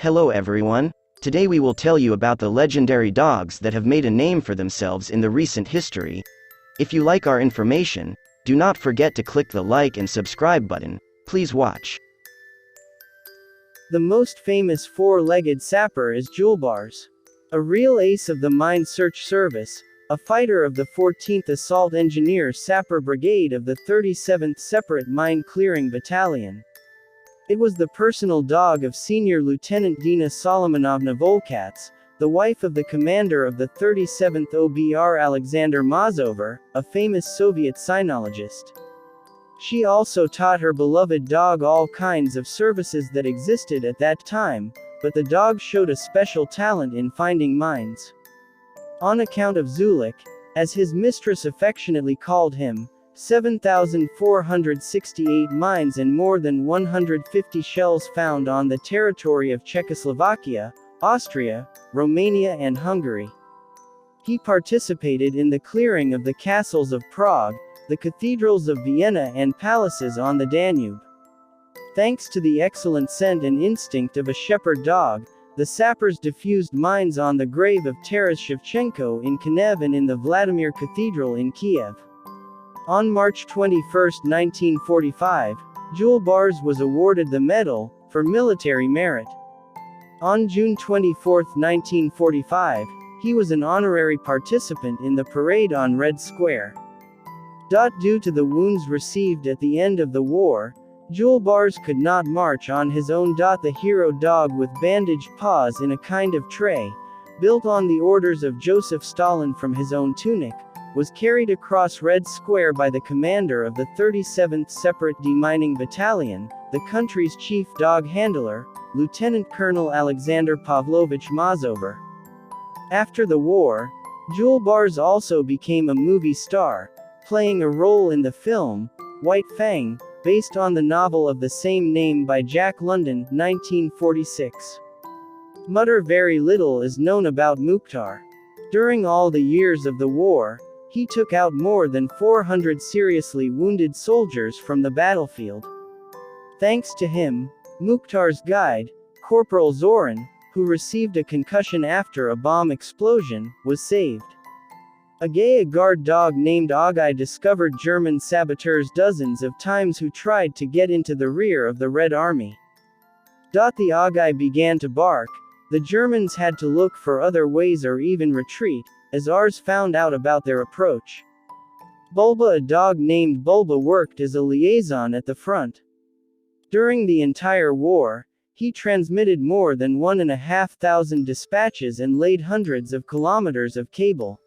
Hello everyone. Today we will tell you about the legendary dogs that have made a name for themselves in the recent history. If you like our information, do not forget to click the like and subscribe button. Please watch. The most famous four-legged sapper is Julbars. A real ace of the Mine Search Service, a fighter of the 14th Assault Engineer Sapper Brigade of the 37th Separate Mine Clearing Battalion. It was the personal dog of Senior Lieutenant Dina Solomonovna Volkats, the wife of the commander of the 37th OBR Alexander Mazover, a famous Soviet sinologist. She also taught her beloved dog all kinds of services that existed at that time, but the dog showed a special talent in finding mines. On account of Zulik, as his mistress affectionately called him, 7,468 mines and more than 150 shells found on the territory of Czechoslovakia, Austria, Romania and Hungary. He participated in the clearing of the castles of Prague, the cathedrals of Vienna and palaces on the Danube. Thanks to the excellent scent and instinct of a shepherd dog, the sappers diffused mines on the grave of Taras Shevchenko in Kiev and in the Vladimir Cathedral in Kiev. On March 21, 1945, Julbars was awarded the Medal for Military Merit. On June 24, 1945, he was an honorary participant in the parade on Red Square. Due to the wounds received at the end of the war, Julbars could not march on his own. The hero dog with bandaged paws in a kind of tray, built on the orders of Joseph Stalin from his own tunic, was carried across Red Square by the commander of the 37th Separate Demining Battalion, the country's chief dog handler, Lieutenant Colonel Alexander Pavlovich Mazover. After the war, Julbars also became a movie star, playing a role in the film White Fang, based on the novel of the same name by Jack London, 1946. Very little is known about Mukhtar. During all the years of the war, he took out more than 400 seriously wounded soldiers from the battlefield. Thanks to him, Mukhtar's guide, Corporal Zoran, who received a concussion after a bomb explosion, was saved. A guard dog named Agai discovered German saboteurs dozens of times who tried to get into the rear of the Red Army. The Agai began to bark. The Germans had to look for other ways or even retreat, as ours found out about their approach. Bulba, a dog named Bulba, worked as a liaison at the front. During the entire war, he transmitted more than 1,500 dispatches and laid hundreds of kilometers of cable.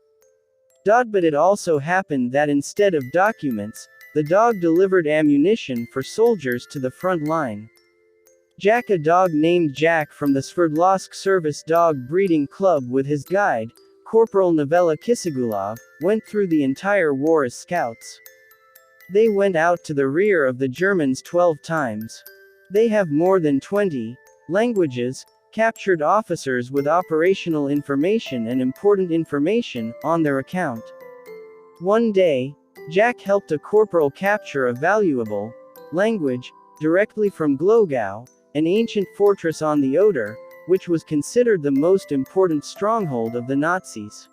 But it also happened that instead of documents, the dog delivered ammunition for soldiers to the front line. Jack, a dog named Jack from the Sverdlovsk Service Dog Breeding Club with his guide, Corporal Novella Kisagulov, went through the entire war as scouts. They went out to the rear of the Germans 12 times. They have more than 20 languages, captured officers with operational information and important information on their account. One day, Jack helped a corporal capture a valuable language directly from Glogau, an ancient fortress on the Oder, which was considered the most important stronghold of the Nazis.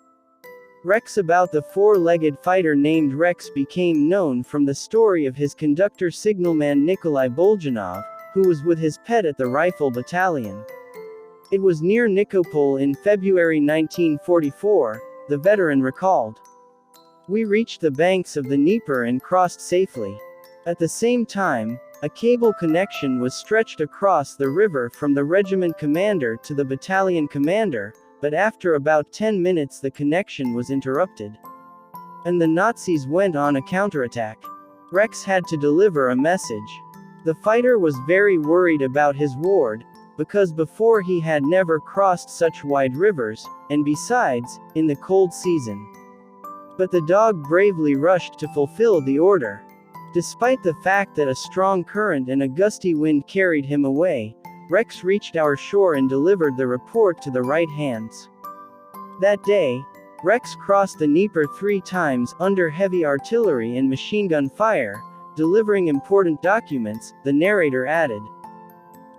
Rex, about the four-legged fighter named Rex, became known from the story of his conductor signalman Nikolai Boljanov, who was with his pet at the Rifle Battalion. It was near Nikopol in February 1944, the veteran recalled. We reached the banks of the Dnieper and crossed safely. At the same time, a cable connection was stretched across the river from the regiment commander to the battalion commander, but after about 10 minutes the connection was interrupted. And the Nazis went on a counterattack. Rex had to deliver a message. The fighter was very worried about his ward, because before he had never crossed such wide rivers, and besides, in the cold season. But the dog bravely rushed to fulfill the order. Despite the fact that a strong current and a gusty wind carried him away, Rex reached our shore and delivered the report to the right hands. That day, Rex crossed the Dnieper 3 times under heavy artillery and machine gun fire, delivering important documents, the narrator added.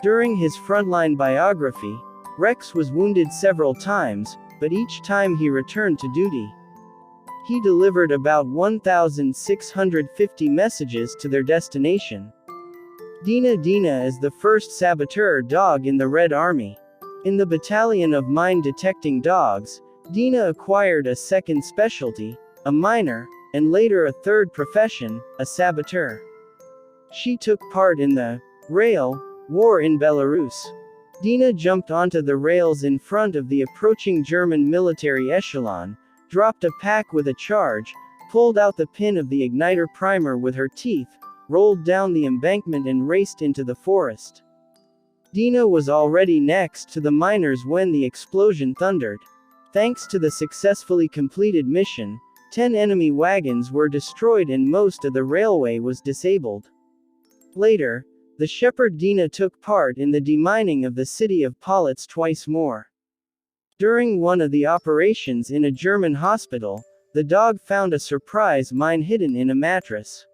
During his frontline biography, Rex was wounded several times, but each time he returned to duty. He delivered about 1,650 messages to their destination. Dina is the first saboteur dog in the Red Army. In the battalion of mine-detecting dogs, Dina acquired a second specialty, a miner, and later a third profession, a saboteur. She took part in the rail war in Belarus. Dina jumped onto the rails in front of the approaching German military echelon, dropped a pack with a charge, pulled out the pin of the igniter primer with her teeth, rolled down the embankment and raced into the forest. Dina was already next to the miners when the explosion thundered. Thanks to the successfully completed mission, 10 enemy wagons were destroyed and most of the railway was disabled. Later, the shepherd Dina took part in the demining of the city of Politz twice more. During one of the operations in a German hospital, the dog found a surprise mine hidden in a mattress.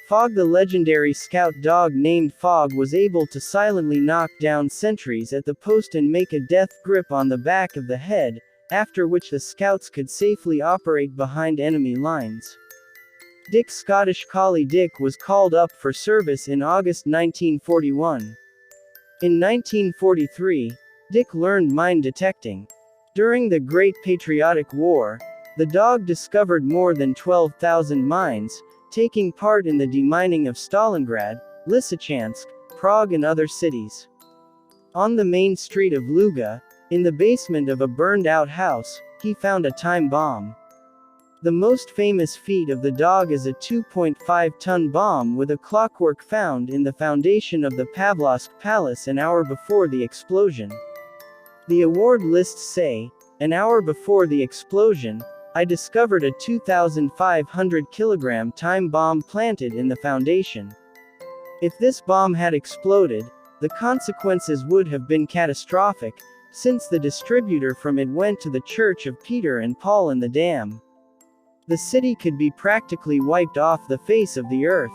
Fogg, the legendary scout dog named Fogg, was able to silently knock down sentries at the post and make a death grip on the back of the head, after which the scouts could safely operate behind enemy lines. Dick's Scottish Collie Dick was called up for service in August 1941. In 1943, Dick learned mine detecting. During the Great Patriotic War, the dog discovered more than 12,000 mines, taking part in the demining of Stalingrad, Lysychansk, Prague and other cities. On the main street of Luga, in the basement of a burned-out house, he found a time bomb. The most famous feat of the dog is a 2.5-ton bomb with a clockwork found in the foundation of the Pavlovsk Palace an hour before the explosion. The award lists say, "An hour before the explosion, I discovered a 2,500-kilogram time bomb planted in the foundation. If this bomb had exploded, the consequences would have been catastrophic, since the distributor from it went to the Church of Peter and Paul in the dam. The city could be practically wiped off the face of the earth."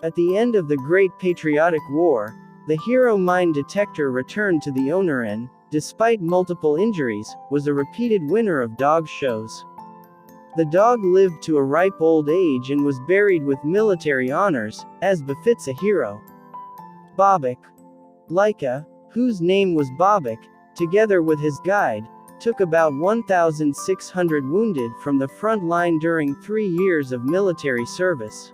At the end of the Great Patriotic War, the hero mine detector returned to the owner and, despite multiple injuries, was a repeated winner of dog shows. The dog lived to a ripe old age and was buried with military honors, as befits a hero. Bobek. Laika, whose name was Bobek, together with his guide, took about 1,600 wounded from the front line during 3 years of military service.